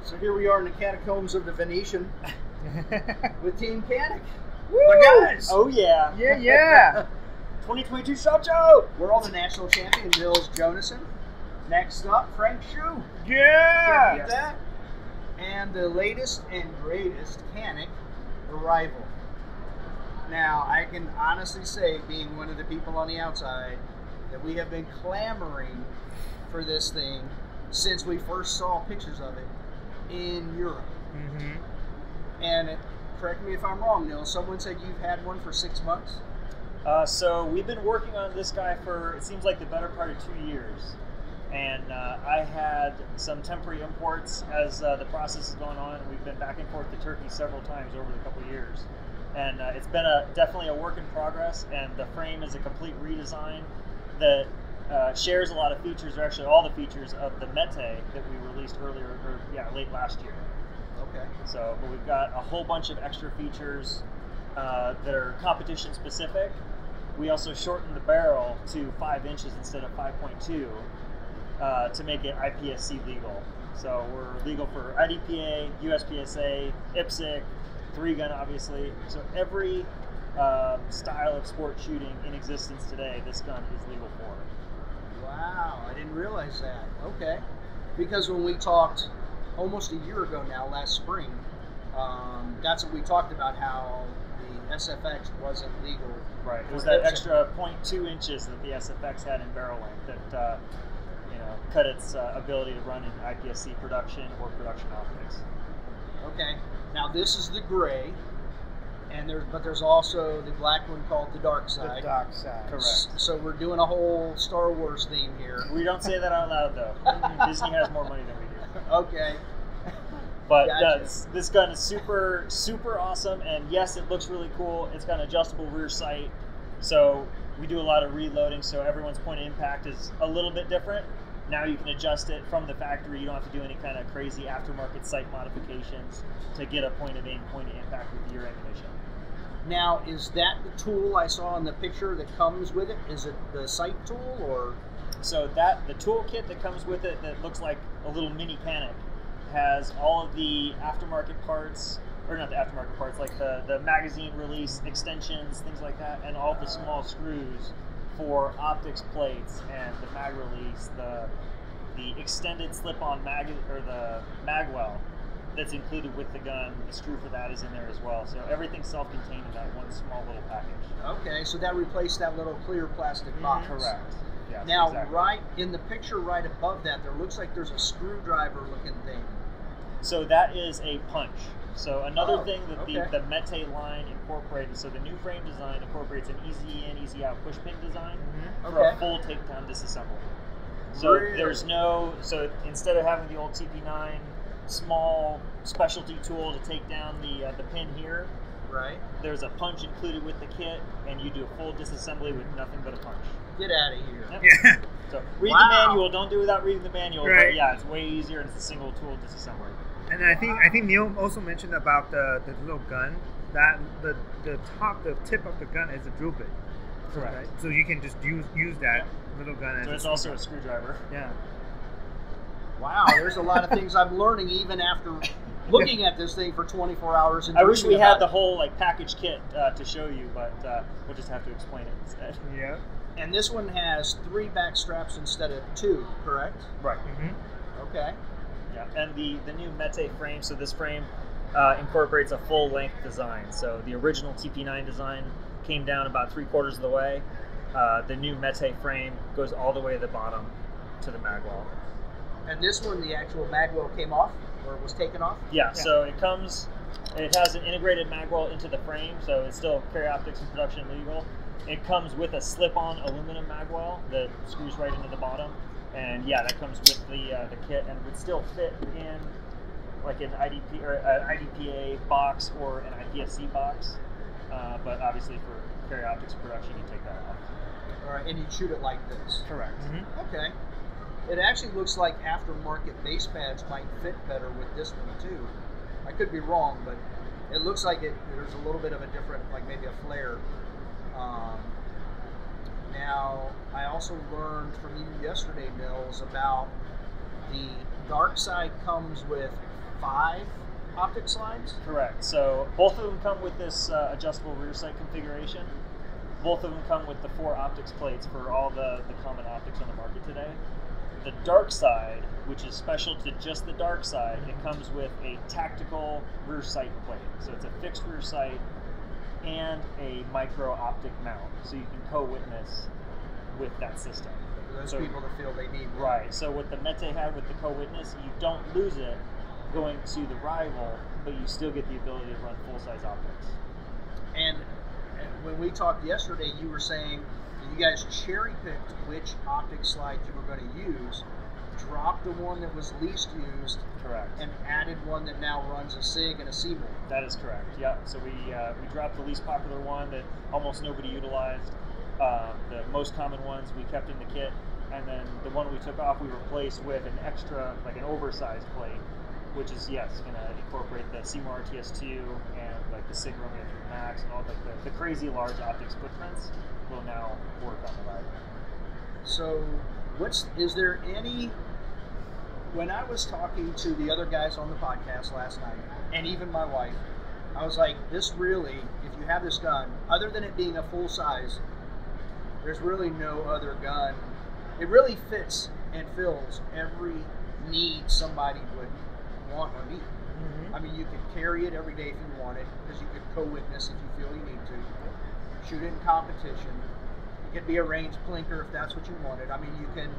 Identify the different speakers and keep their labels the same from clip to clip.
Speaker 1: So here we are in the catacombs of the Venetian with Team Canik.
Speaker 2: Woo!
Speaker 1: My guys!
Speaker 2: Oh yeah.
Speaker 3: Yeah, yeah.
Speaker 2: 2022 Shop Show!
Speaker 1: We're all the national champion, Nils, Jonasson. Next up, Frank Shu.
Speaker 3: Yeah.
Speaker 1: Can't beat that. And the latest and greatest, Canik Rival. Now, I can honestly say, being one of the people on the outside, that we have been clamoring for this thing since we first saw pictures of it in Europe.
Speaker 3: Mm-hmm.
Speaker 1: And correct me if I'm wrong, Nils, someone said you've had one for 6 months?
Speaker 2: So we've been working on this guy for, it seems like, the better part of 2 years. And I had some temporary imports as the process is going on, and we've been back and forth to Turkey several times over the couple of years. And it's been definitely a work in progress, and the frame is a complete redesign that shares a lot of features, or actually all the features of the Mete that we released earlier, or late last year.
Speaker 1: Okay.
Speaker 2: So, but we've got a whole bunch of extra features that are competition specific. We also shortened the barrel to 5 inches instead of 5.2 to make it IPSC legal. So we're legal for IDPA, USPSA, IPSC, 3-gun obviously. So every style of sport shooting in existence today, this gun is legal for.
Speaker 1: Wow, I didn't realize that. Okay. Because when we talked almost a year ago now, last spring, that's what we talked about, how the SFX wasn't legal.
Speaker 2: Right. It was that extra 0.2 inches that the SFX had in barrel length that cut its ability to run in IPSC production or production optics.
Speaker 1: Okay. Now this is the gray, and there's also the black one called the dark side.
Speaker 3: The dark side.
Speaker 2: Correct.
Speaker 1: So we're doing a whole Star Wars theme here.
Speaker 2: We don't say that out loud though. Disney has more money than we do.
Speaker 1: Okay.
Speaker 2: But
Speaker 1: Gotcha.
Speaker 2: this gun is super, super awesome, and yes, it looks really cool. It's got an adjustable rear sight, so we do a lot of reloading, so everyone's point of impact is a little bit different. Now you can adjust it from the factory. You don't have to do any kind of crazy aftermarket sight modifications to get a point of aim, point of impact with your ammunition.
Speaker 1: Now, is that the tool I saw in the picture that comes with it? Is it the sight tool, or?
Speaker 2: So the toolkit that comes with it that looks like a little mini Canik has all of the aftermarket parts, or not the aftermarket parts, like the magazine release extensions, things like that, and all the small screws for optics plates and the mag release, the extended slip-on the Magwell that's included with the gun. The screw for that is in there as well. So everything's self-contained in that one small little package.
Speaker 1: Okay, so that replaced that little clear plastic box.
Speaker 2: Correct. Yes,
Speaker 1: now,
Speaker 2: exactly.
Speaker 1: right in the picture right above that, there looks like there's a screwdriver-looking thing.
Speaker 2: So that is a punch. So another thing that
Speaker 1: okay.
Speaker 2: the Mete line incorporated, so the new frame design incorporates an easy in, easy out push pin design for a full takedown disassembly. So there's no, so instead of having the old TP9 small specialty tool to take down the pin here,
Speaker 1: right?
Speaker 2: There's a punch included with the kit, and you do a full disassembly with nothing but a punch.
Speaker 1: Get out of here.
Speaker 2: Yep.
Speaker 3: Yeah.
Speaker 2: So read the manual. Don't do without reading the manual.
Speaker 3: Right.
Speaker 2: But yeah, it's way easier, and it's a single tool disassembly.
Speaker 3: And I think Neil also mentioned about the little gun, that the tip of the gun is a drill bit.
Speaker 2: Correct.
Speaker 3: Right? So you can just use that little gun.
Speaker 2: So it's also a screwdriver.
Speaker 3: Yeah.
Speaker 1: Wow, there's a lot of things I'm learning even after looking at this thing for 24 hours. And
Speaker 2: I wish we
Speaker 1: dreaming
Speaker 2: had
Speaker 1: about
Speaker 2: the
Speaker 1: it.
Speaker 2: whole package kit to show you, but we'll just have to explain it instead.
Speaker 3: Yeah.
Speaker 1: And this one has 3 back straps instead of 2, correct?
Speaker 2: Right.
Speaker 3: Mm-hmm.
Speaker 1: Okay.
Speaker 2: Yeah, and the new Mete frame, so this frame incorporates a full length design. So the original TP9 design came down about 3/4 of the way. The new Mete frame goes all the way to the bottom to the magwell.
Speaker 1: And this one, the actual magwell came off, or was taken off?
Speaker 2: Yeah, so it has an integrated magwell into the frame, so it's still carry optics and production legal. It comes with a slip-on aluminum magwell that screws right into the bottom. And yeah, that comes with the kit, and would still fit in like an IDP or an IDPA box or an IPSC box. But obviously for carry optics production, you take that off.
Speaker 1: All right, and you shoot it like this.
Speaker 2: Correct.
Speaker 3: Mm-hmm.
Speaker 1: Okay. It actually looks like aftermarket base pads might fit better with this one too. I could be wrong, but it looks like there's a little bit of a different, like maybe a flare. Now, I also learned from you yesterday, Nils, about the dark side comes with 5 optic slides?
Speaker 2: Correct. So both of them come with this adjustable rear sight configuration. Both of them come with the 4 optics plates for all the common optics on the market today. The dark side, which is special to just the dark side, it comes with a tactical rear sight plate. So it's a fixed rear sight and a micro optic mount, so you can co-witness with that system.
Speaker 1: For those people that feel they need one.
Speaker 2: Right. So what the Mete had with the co-witness, you don't lose it going to the Rival, but you still get the ability to run full-size optics.
Speaker 1: And when we talked yesterday, you were saying that you guys cherry-picked which optic slide you were going to use, dropped the one that was least used,
Speaker 2: correct,
Speaker 1: and added one that now runs a SIG and a Seymour.
Speaker 2: That is correct. Yeah. So we dropped the least popular one that almost nobody utilized. The most common ones we kept in the kit, and then the one we took off we replaced with an extra, like an oversized plate, which is going to incorporate the Seymour RTS2 and like the SIG Romeo 3 Max and all like the crazy large optics footprints will now work on the Rival.
Speaker 1: So, is there any? When I was talking to the other guys on the podcast last night, and even my wife, I was like, this really, if you have this gun, other than it being a full size, there's really no other gun. It really fits and fills every need somebody would want or need.
Speaker 3: Mm-hmm.
Speaker 1: I mean, you could carry it every day if you wanted, because you could co-witness if you feel you need to. Shoot it in competition. It could be a range plinker if that's what you wanted. I mean, you can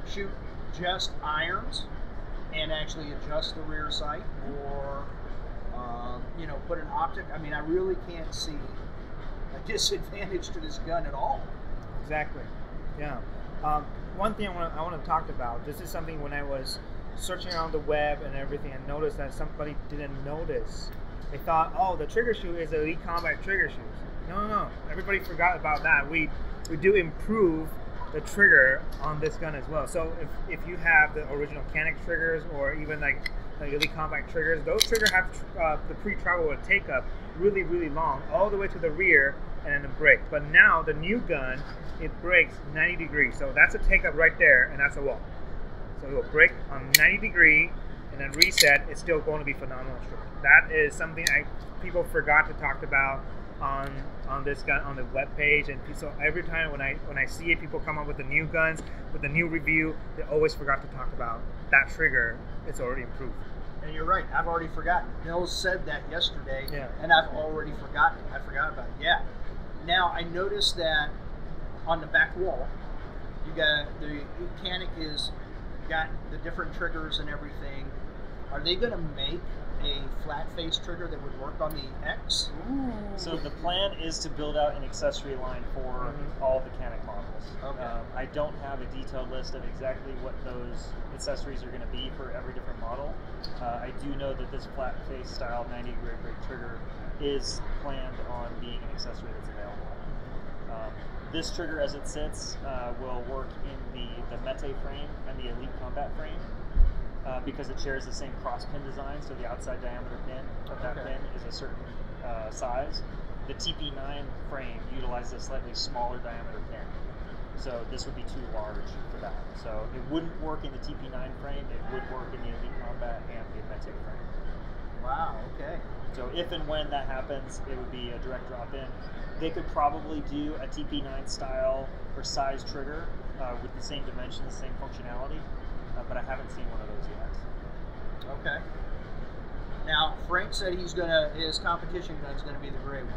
Speaker 1: shoot just irons and actually adjust the rear sight, or put an optic. I mean, I really can't see a disadvantage to this gun at all.
Speaker 3: Exactly. Yeah. One thing I want to talk about. This is something when I was searching around the web and everything, I noticed that somebody didn't notice. They thought, oh, the trigger shoe is Elite Combat trigger shoes. No. Everybody forgot about that. We do improve the trigger on this gun as well. So if you have the original Canik triggers or even like the Elite Combat triggers, those triggers have the pre-travel would take up really, really long, all the way to the rear and then the brake. But now the new gun, it brakes 90 degrees. So that's a take up right there, and that's a wall. So it will brake on 90 degree and then reset. It's still going to be phenomenal trigger. That is something people forgot to talk about on this gun on the web page, and so every time when I see it, people come up with the new guns with a new review, they always forgot to talk about that trigger. It's already improved.
Speaker 1: And you're right, I've already forgotten. Nils said that yesterday,
Speaker 3: yeah.
Speaker 1: And I've already forgotten. I forgot about it. Yeah. Now I noticed that on the back wall, you got the Canik got the different triggers and everything. Are they going to make a flat face trigger that would work on the X?
Speaker 3: Ooh.
Speaker 2: So the plan is to build out an accessory line for all the Canik models.
Speaker 1: Okay.
Speaker 2: I don't have a detailed list of exactly what those accessories are going to be for every different model. I do know that this flat face style 90-degree brake trigger is planned on being an accessory that's available. This trigger as it sits will work in the Mete frame and the Elite Combat frame. Because it shares the same cross pin design, so the outside diameter pin of that pin is a certain size. The TP9 frame utilizes a slightly smaller diameter pin, so this would be too large for that. So it wouldn't work in the TP9 frame, it would work in the Elite Combat and the Mete frame.
Speaker 1: Wow, okay.
Speaker 2: So if and when that happens, it would be a direct drop-in. They could probably do a TP9 style or size trigger with the same dimensions, same functionality. But I haven't seen one of those yet.
Speaker 1: Okay. Now, Frank said his competition gun's gonna be the gray one.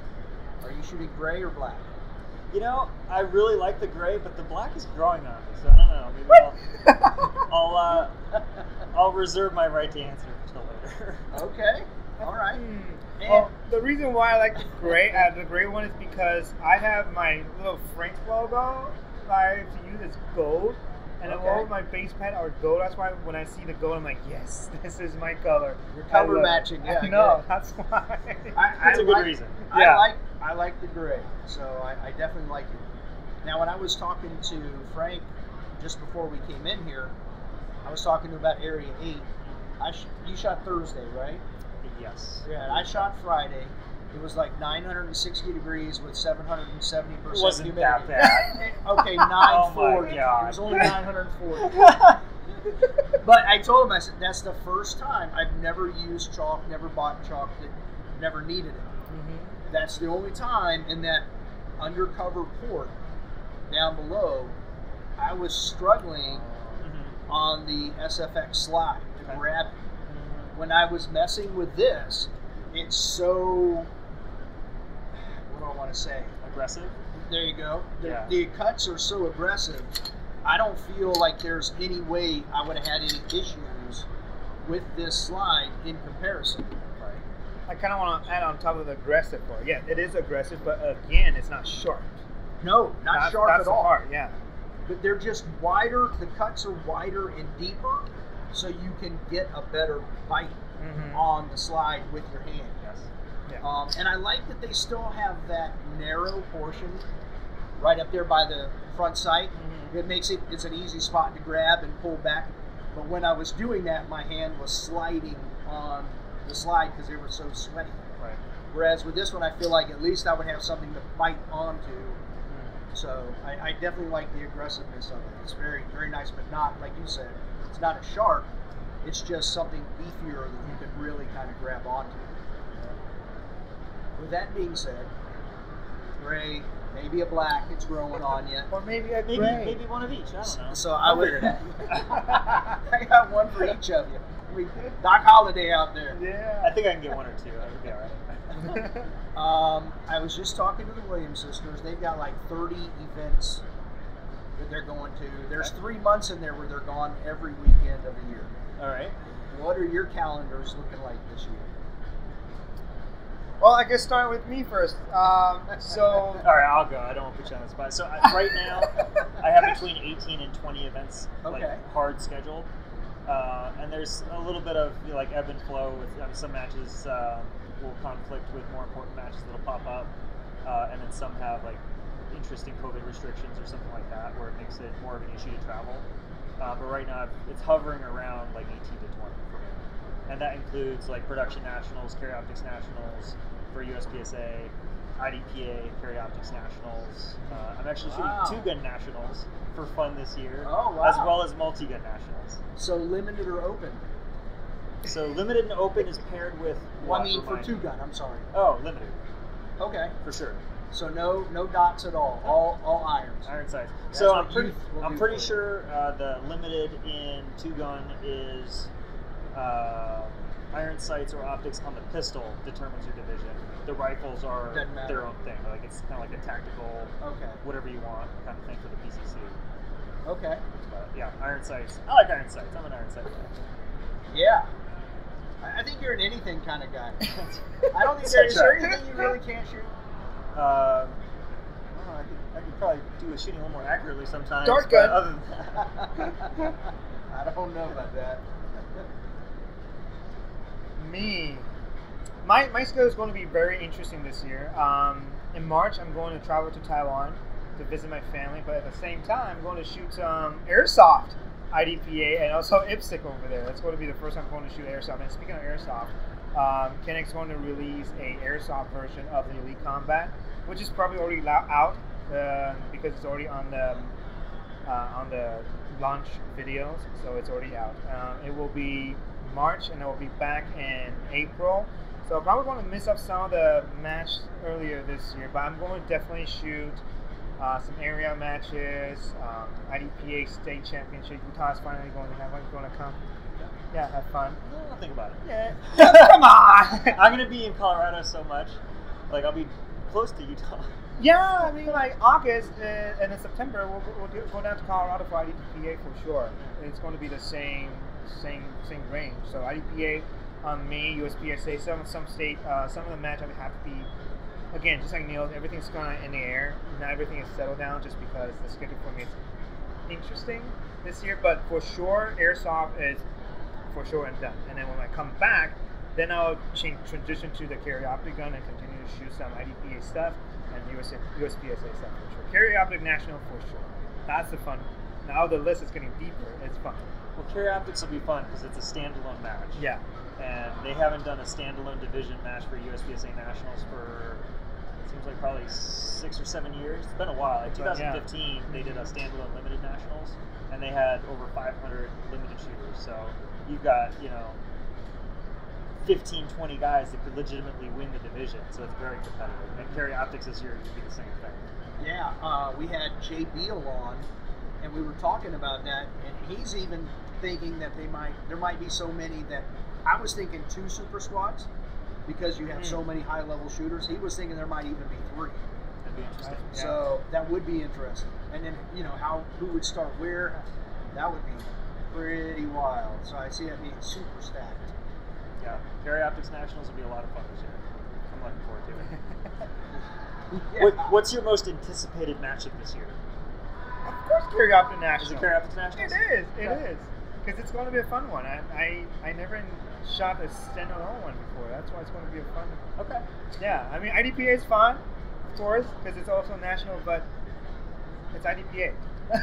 Speaker 1: Are you shooting gray or black?
Speaker 2: You know, I really like the gray, but the black is growing on me, so I don't know. Maybe I'll reserve my right to answer until later.
Speaker 1: Okay. All right.
Speaker 3: Well, the reason why I like the gray one is because I have my little Frank logo that I have to use as gold. And all of my base pad are gold. That's why when I see the gold, I'm like, yes, this is my color.
Speaker 1: You're color matching, yeah.
Speaker 3: No, that's why.
Speaker 2: That's a good reason.
Speaker 1: Yeah. I like the gray, so I definitely like it. Now, when I was talking to Frank just before we came in here, I was talking to him about Area 8. You shot Thursday, right?
Speaker 2: Yes.
Speaker 1: Yeah, and I shot Friday. It was like 960 degrees with 770% humidity.
Speaker 2: Wasn't that bad?
Speaker 1: Okay, 940.
Speaker 2: Oh my God.
Speaker 1: It was only 940. But I told him, I said, that's the first time I've never used chalk, never bought chalk, never needed it.
Speaker 3: Mm-hmm.
Speaker 1: That's the only time in that undercover port down below, I was struggling on the SFX slide to grab it. When I was messing with this, it's so, what do I want to say?
Speaker 2: Aggressive?
Speaker 1: There you go.
Speaker 2: Yeah.
Speaker 1: The cuts are so aggressive. I don't feel like there's any way I would have had any issues with this slide in comparison.
Speaker 2: Right.
Speaker 3: I kind of want to add on top of the aggressive part. Yeah, it is aggressive, but again, it's not sharp.
Speaker 1: No, not sharp
Speaker 3: that's
Speaker 1: at all.
Speaker 3: The part, yeah.
Speaker 1: But they're just wider. The cuts are wider and deeper, so you can get a better bite on the slide with your hand.
Speaker 2: Yes.
Speaker 3: Yeah.
Speaker 1: And I like that they still have that narrow portion right up there by the front sight. It makes it's an easy spot to grab and pull back. But when I was doing that, my hand was sliding on the slide because they were so sweaty.
Speaker 2: Right.
Speaker 1: Whereas with this one, I feel like at least I would have something to bite onto. So I definitely like the aggressiveness of it. It's very, very nice, but not, like you said, it's not a shark. It's just something beefier that you can really kind of grab onto. With that being said, gray, maybe a black, it's growing on you.
Speaker 3: Or maybe a gray.
Speaker 2: Maybe one of each. I don't know.
Speaker 1: So I would.
Speaker 2: figure it out.
Speaker 1: I got one for each of you. Doc Holliday out there.
Speaker 3: Yeah.
Speaker 2: I think I can get one or two. That would be all right.
Speaker 1: I was just talking to the Williams sisters. They've got like 30 events that they're going to. There's 3 months in there where they're gone every weekend of the year.
Speaker 2: All right.
Speaker 1: What are your calendars looking like this year?
Speaker 3: Well, I guess start with me first.
Speaker 2: All right, I'll go. I don't want to put you on the spot. So right now, I have between 18 and 20 events, like hard scheduled. And there's a little bit of like ebb and flow with some matches will conflict with more important matches that'll pop up, and then some have like interesting COVID restrictions or something like that where it makes it more of an issue to travel. But right now it's hovering around like 18 to 20 for me, and that includes like production nationals, carry optics nationals for USPSA, IDPA, carry optics nationals. I'm actually shooting 2-gun nationals for fun this year, as well as multi-gun nationals.
Speaker 1: So limited or open?
Speaker 2: So limited and open is paired with.
Speaker 1: Well, I mean for 2-gun. I'm sorry.
Speaker 2: Oh, limited.
Speaker 1: Okay.
Speaker 2: For sure.
Speaker 1: So no dots at all. All irons.
Speaker 2: Iron sights.
Speaker 1: That's
Speaker 2: So
Speaker 1: what
Speaker 2: I'm pretty sure the limited in 2-gun is iron sights or optics on the pistol determines your division. The rifles are their own thing. Like it's kind of like a tactical, whatever you want kind of thing for the PCC.
Speaker 1: Okay.
Speaker 2: But yeah, iron sights. I like iron sights. I'm an iron sight guy.
Speaker 1: Yeah. I think you're an anything kind of guy. I don't think is there anything you really can't shoot?
Speaker 2: I could probably do with shooting a little more accurately sometimes.
Speaker 3: Dart gun.
Speaker 2: Other than that.
Speaker 1: I don't know about that.
Speaker 3: Me. My schedule is going to be very interesting this year. In March, I'm going to travel to Taiwan to visit my family, but at the same time, I'm going to shoot some airsoft IDPA and also IPSC over there. That's going to be the first time I'm going to shoot airsoft. And speaking of airsoft, Canik's going to release a airsoft version of the Elite Combat, which is probably already out because it's already on the launch videos, so it's already out. It will be March, and it will be back in April. So I'm probably going to miss up some of the match earlier this year, but I'm going to definitely shoot some area matches, IDPA state championship. Utah's finally going to have one. Going to come. Yeah, have fun.
Speaker 2: I'll think about it.
Speaker 3: Yeah. Come on!
Speaker 2: I'm going to be in Colorado so much. Like, I'll be close to Utah.
Speaker 3: Yeah, I mean, like August and in September, we'll go down to Colorado for IDPA for sure. It's going to be the same range. So IDPA on me, USPSA, some state, some of the match I would have to be, again, just like Nils, everything's kind of in the air. Not everything is settled down just because the schedule for me is interesting this year. But for sure, airsoft is for sure and done. And then when I come back, then I'll transition to the carry optic gun and continue to shoot some IDPA stuff and USPSA stuff for sure. Carry optic national for sure. That's the fun. Now the list is getting deeper. It's fun.
Speaker 2: Well, carry optics will be fun because it's a standalone match.
Speaker 3: Yeah.
Speaker 2: And they haven't done a standalone division match for USPSA Nationals for seems like probably 6 or 7 years. It's been a while. Like 2015, they did a standalone limited nationals, and they had over 500 limited shooters. So you've got 15, 20 guys that could legitimately win the division. So it's very competitive. And Carry Optics this year would be the same thing.
Speaker 1: Yeah, we had Jay Beal on, and we were talking about that, and he's even thinking that there might be so many that I was thinking 2 super squads because you have so many high level shooters. He was thinking there might even be 3.
Speaker 2: That'd be interesting.
Speaker 1: So that would be interesting. And then who would start where? That would be pretty wild. So I see it being super stacked.
Speaker 2: Yeah, Carry Optics Nationals would be a lot of fun this year. I'm looking forward to it.
Speaker 1: Yeah.
Speaker 2: What's your most anticipated matchup this year?
Speaker 3: Of course, Carry Optics Nationals.
Speaker 2: Is it Carry Optics Nationals?
Speaker 3: It is. Because it's going to be a fun one. I never shot a standalone one before. That's why it's going to be a fun one.
Speaker 2: Okay.
Speaker 3: Yeah, I mean, IDPA is fun, of course, because it's also national, but it's IDPA.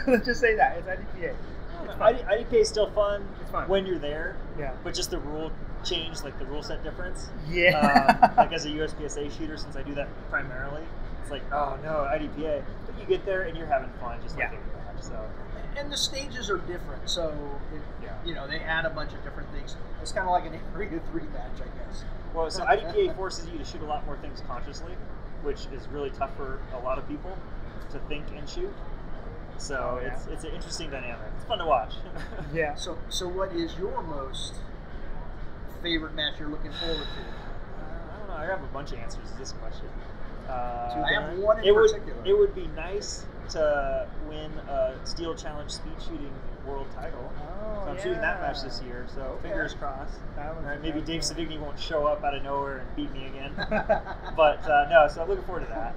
Speaker 3: Let's just say that. It's IDPA.
Speaker 2: IDPA is still fun.
Speaker 3: It's fun.
Speaker 2: When you're there.
Speaker 3: Yeah.
Speaker 2: But just the rule change, like the rule set difference.
Speaker 3: Yeah.
Speaker 2: Like as a USPSA shooter, since I do that primarily, it's like, oh no, IDPA. But you get there and you're having fun, just like any match. So.
Speaker 1: And the stages are different, so they add a bunch of different things. It's kind of like an area 3 match, I guess.
Speaker 2: Well, so IDPA forces you to shoot a lot more things consciously, which is really tough for a lot of people to think and shoot. So it's an interesting dynamic. It's fun to watch.
Speaker 3: Yeah.
Speaker 1: So what is your most favorite match you're looking forward to?
Speaker 2: I don't know. I have a bunch of answers to this question.
Speaker 1: I have one in particular.
Speaker 2: It would be nice to win a Steel Challenge speed shooting world title.
Speaker 3: Oh,
Speaker 2: so I'm shooting that match this year, so fingers crossed. Maybe Dave Savigny won't show up out of nowhere and beat me again. But no, so I'm looking forward to that.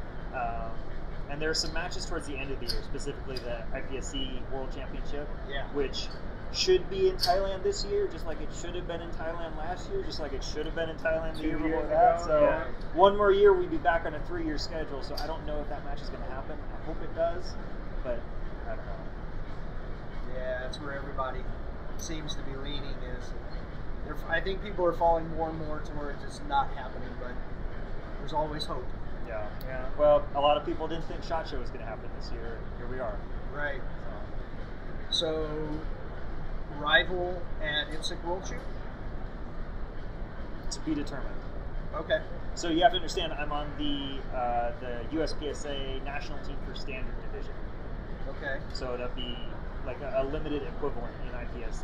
Speaker 2: And there are some matches towards the end of the year, specifically the IPSC World Championship, which should be in Thailand this year, just like it should have been in Thailand last year, just like it should have been in Thailand the year before that. So one more year, we'd be back on a 3-year schedule. So I don't know if that match is going to happen. I hope it does, but I don't know.
Speaker 1: Yeah, that's where everybody seems to be leaning. I think people are falling more and more towards it's not happening, but there's always hope.
Speaker 2: Yeah. Well, a lot of people didn't think SHOT Show was going to happen this year, and here we are.
Speaker 1: Right. So Rival and IPSC World Shoot?
Speaker 2: To be determined.
Speaker 1: Okay.
Speaker 2: So you have to understand, I'm on the USPSA national team for standard division.
Speaker 1: Okay.
Speaker 2: So it'll be like a limited equivalent in IPSC.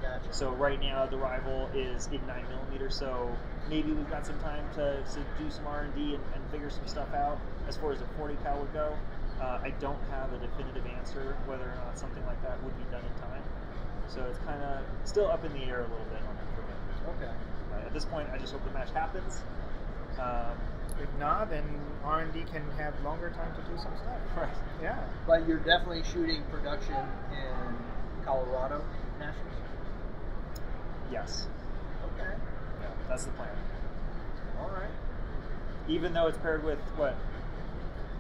Speaker 1: Gotcha.
Speaker 2: So right now the Rival is in 9mm, so maybe we've got some time to do some R&D and figure some stuff out as far as a 40 cal would go. I don't have a definitive answer whether or not something like that would be done in time. So it's kind of still up in the air a little bit on that for me.
Speaker 1: Okay.
Speaker 2: At this point, I just hope the match happens.
Speaker 3: If not, then R&D can have longer time to do some stuff.
Speaker 2: Right.
Speaker 3: Yeah.
Speaker 1: But you're definitely shooting production in Colorado Nationals?
Speaker 2: Yes.
Speaker 1: Okay.
Speaker 2: Yeah, that's the plan.
Speaker 1: All right.
Speaker 2: Even though it's paired with what?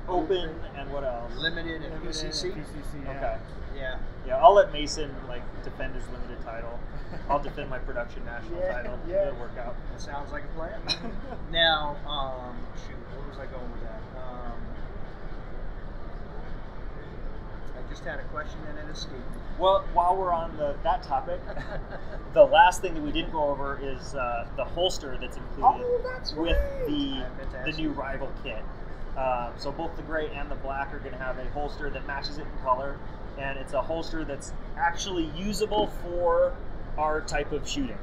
Speaker 2: Open and what else?
Speaker 1: Limited and PCC?
Speaker 3: PCC, yeah.
Speaker 2: Okay.
Speaker 1: Yeah.
Speaker 2: Yeah, I'll let Mason defend his limited title. I'll defend my production national title.
Speaker 3: Yeah.
Speaker 2: It'll work out.
Speaker 1: That sounds like a plan. Now, where was I going with that? I just had a question and it escaped me.
Speaker 2: Well, while we're on that topic, the last thing that we didn't go over is the holster that's included with the new Rival kit. So both the gray and the black are going to have a holster that matches it in color, and it's a holster that's actually usable for our type of shooting.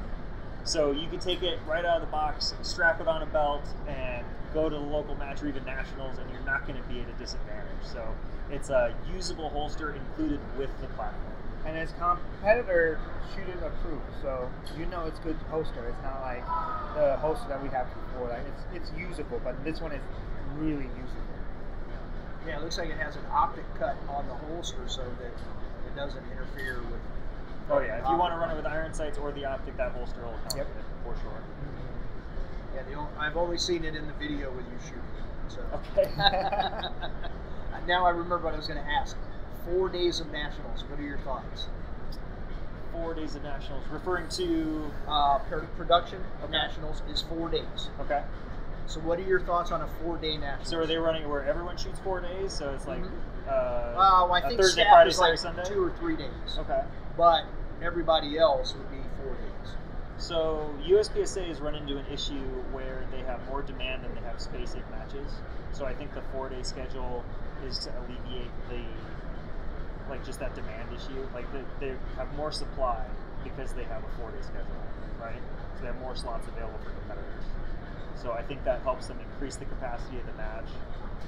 Speaker 2: So you can take it right out of the box, strap it on a belt, and go to the local match or even nationals, and you're not going to be at a disadvantage. So it's a usable holster included with the platform.
Speaker 3: And it's competitor shooting approved, so you know it's good holster. It's not like the holster that we have before. Like it's usable, but this one is really usable.
Speaker 1: Yeah, it looks like it has an optic cut on the holster so that it doesn't interfere with.
Speaker 2: Oh yeah, if you want to run it with iron sights or the optic, that holster will come with it for sure.
Speaker 1: Yeah, I've only seen it in the video with you shooting. So.
Speaker 2: Okay.
Speaker 1: Now I remember what I was going to ask. 4 days of nationals. What are your thoughts?
Speaker 2: 4 days of nationals, referring to
Speaker 1: production of nationals is 4 days.
Speaker 2: Okay.
Speaker 1: So what are your thoughts on a 4-day national?
Speaker 2: So are they running where everyone shoots 4 days? So it's like
Speaker 1: I think
Speaker 2: Thursday,
Speaker 1: staff
Speaker 2: Friday,
Speaker 1: is
Speaker 2: Saturday,
Speaker 1: like
Speaker 2: Sunday?
Speaker 1: 2 or 3 days.
Speaker 2: Okay.
Speaker 1: But everybody else would be 4 days.
Speaker 2: So USPSA has run into an issue where they have more demand than they have space at matches. So I think the 4-day schedule is to alleviate just that demand issue. Like they have more supply because they have a 4-day schedule, right? So they have more slots available for competitors. So I think that helps them increase the capacity of the match.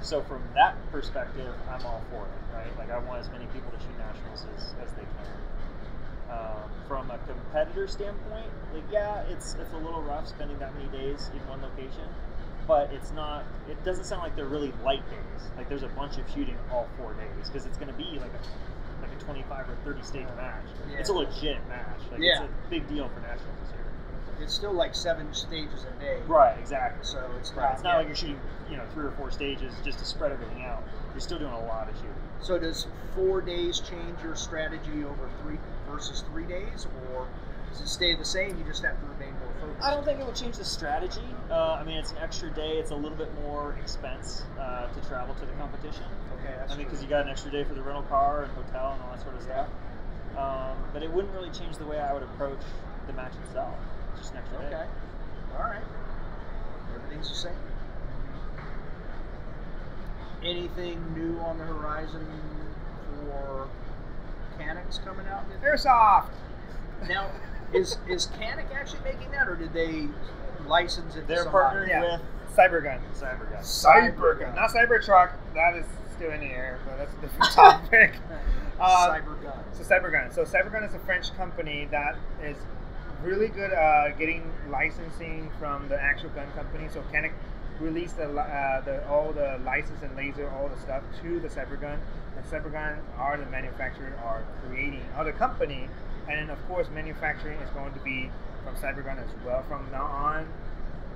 Speaker 2: So from that perspective, I'm all for it, right? Like I want as many people to shoot nationals as they can. From a competitor standpoint, it's a little rough spending that many days in one location, but it doesn't sound like they're really light days. Like there's a bunch of shooting all 4 days because it's going to be like a 25 or 30 stage match. Yeah. It's a legit match. It's a big deal for nationals this year.
Speaker 1: It's still like 7 stages a day.
Speaker 2: Right, exactly.
Speaker 1: So it's
Speaker 2: not like you're shooting 3 or 4 stages just to spread everything out. You're still doing a lot of shooting.
Speaker 1: So does 4 days change your strategy over 3 versus 3 days, or does it stay the same? You just have to remain more focused.
Speaker 2: I don't think it would change the strategy. It's an extra day. It's a little bit more expense to travel to the competition.
Speaker 1: Okay, that's
Speaker 2: because you got an extra day for the rental car and hotel and all that sort of stuff. But it wouldn't really change the way I would approach the match itself. It's just an extra day.
Speaker 1: Okay. All right. Everything's the same. Anything new on the horizon for Caniks coming out?
Speaker 3: Airsoft!
Speaker 1: Now, is Canik actually making that, or did they license it to
Speaker 2: They're
Speaker 1: somebody?
Speaker 2: partnering with
Speaker 3: Cybergun.
Speaker 2: Cybergun.
Speaker 3: Not Cybertruck. That is still in the air, but that's a different topic.
Speaker 1: Cybergun.
Speaker 3: So Cybergun is a French company that is really good at getting licensing from the actual gun company. So Canik released all the license and laser, all the stuff to the Cybergun, and Cybergun are the manufacturer, are the company, and then of course manufacturing is going to be from Cybergun as well. From now on,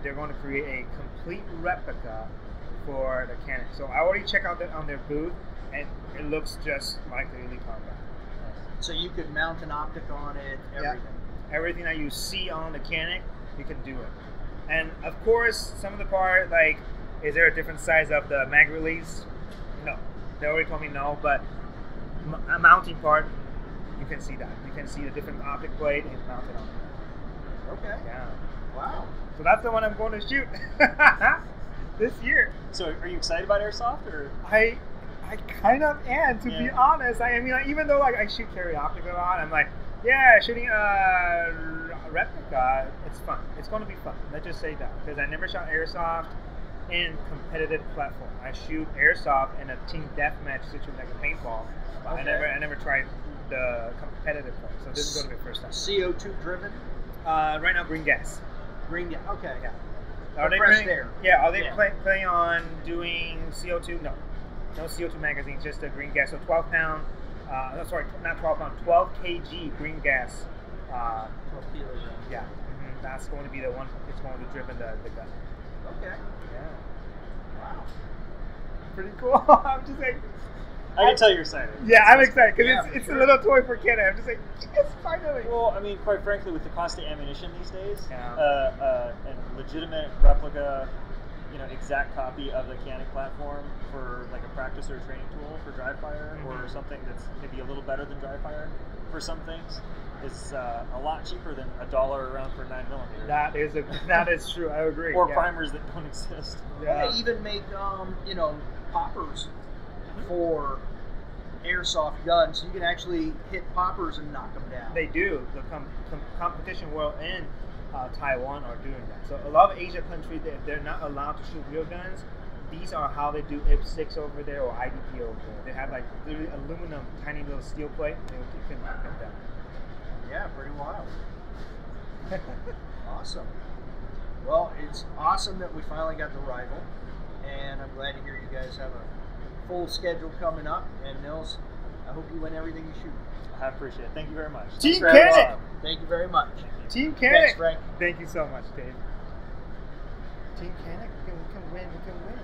Speaker 3: they're going to create a complete replica for the Canik. So I already checked out on their booth, and it looks just like the Elite Combat.
Speaker 1: So you could mount an optic on it, everything.
Speaker 3: Yeah. Everything that you see on the Canik, you can do it. And of course, some of the part, like, is there a different size of the mag release? No. They already told me no, but a mounting part, you can see that. You can see the different optic plate and mount it on there.
Speaker 1: Okay.
Speaker 3: Yeah.
Speaker 1: Wow.
Speaker 3: So that's the one I'm going to shoot this year.
Speaker 2: So are you excited about Airsoft? Or
Speaker 3: I kind of am, to be honest. I mean, even though I shoot carry optic a lot, I'm like, yeah, shooting a replica, it's fun. It's going to be fun. Let's just say that. Because I never shot Airsoft in competitive platform. I shoot Airsoft in a team deathmatch situation like a paintball.
Speaker 1: Okay.
Speaker 3: I never tried the competitive part. So this is going to be the first time.
Speaker 1: CO2 driven?
Speaker 3: Right now, green gas.
Speaker 1: Green gas. Okay.
Speaker 3: Yeah. Are they
Speaker 1: compressed
Speaker 3: planning,
Speaker 1: air?
Speaker 3: Yeah. Are they planning on doing CO2? No. No CO2 magazines, just a green gas. So 12 pound. Sorry, not 12 pound, 12 kg green gas.
Speaker 1: 12 kilos.
Speaker 3: Yeah, that's going to be the one. It's going to driven the gun.
Speaker 1: Okay.
Speaker 3: Yeah.
Speaker 1: Wow.
Speaker 3: Pretty cool. I'm just like,
Speaker 2: I can tell you're excited.
Speaker 3: yeah, I'm excited because
Speaker 1: Yeah,
Speaker 3: it's
Speaker 1: sure.
Speaker 3: a little toy for Canada. I'm just like, yes, finally.
Speaker 2: Well, I mean, quite frankly, with the cost of ammunition these days,
Speaker 3: Yeah.
Speaker 2: a legitimate replica, exact copy of the Canik platform for like a practice or a training tool for dry fire, or something that's maybe a little better than dry fire for some things, is a lot cheaper than $1 around for 9mm.
Speaker 3: That is true. I agree.
Speaker 2: Or primers that don't exist.
Speaker 3: Yeah.
Speaker 1: Well, they even make poppers for airsoft guns. You can actually hit poppers and knock them down.
Speaker 3: They do. The competition world in Taiwan are doing that. So a lot of Asia countries, they're not allowed to shoot real guns. These are how they do IP6 over there or IDP over there. They have like literally aluminum, tiny little steel plate. And you can knock them down.
Speaker 1: Yeah, pretty wild. Awesome. Well, it's awesome that we finally got the rival, and I'm glad to hear you guys have a full schedule coming up. And Nils, I hope you win everything you shoot.
Speaker 2: I appreciate it. Thank you very much.
Speaker 3: Team
Speaker 2: Thanks for having us
Speaker 3: Canik!
Speaker 2: on.
Speaker 1: Thank you very much.
Speaker 3: Team Canik!
Speaker 1: Thanks, Frank.
Speaker 3: Thank you so much, Dave. Team Canik, we can win, we can win.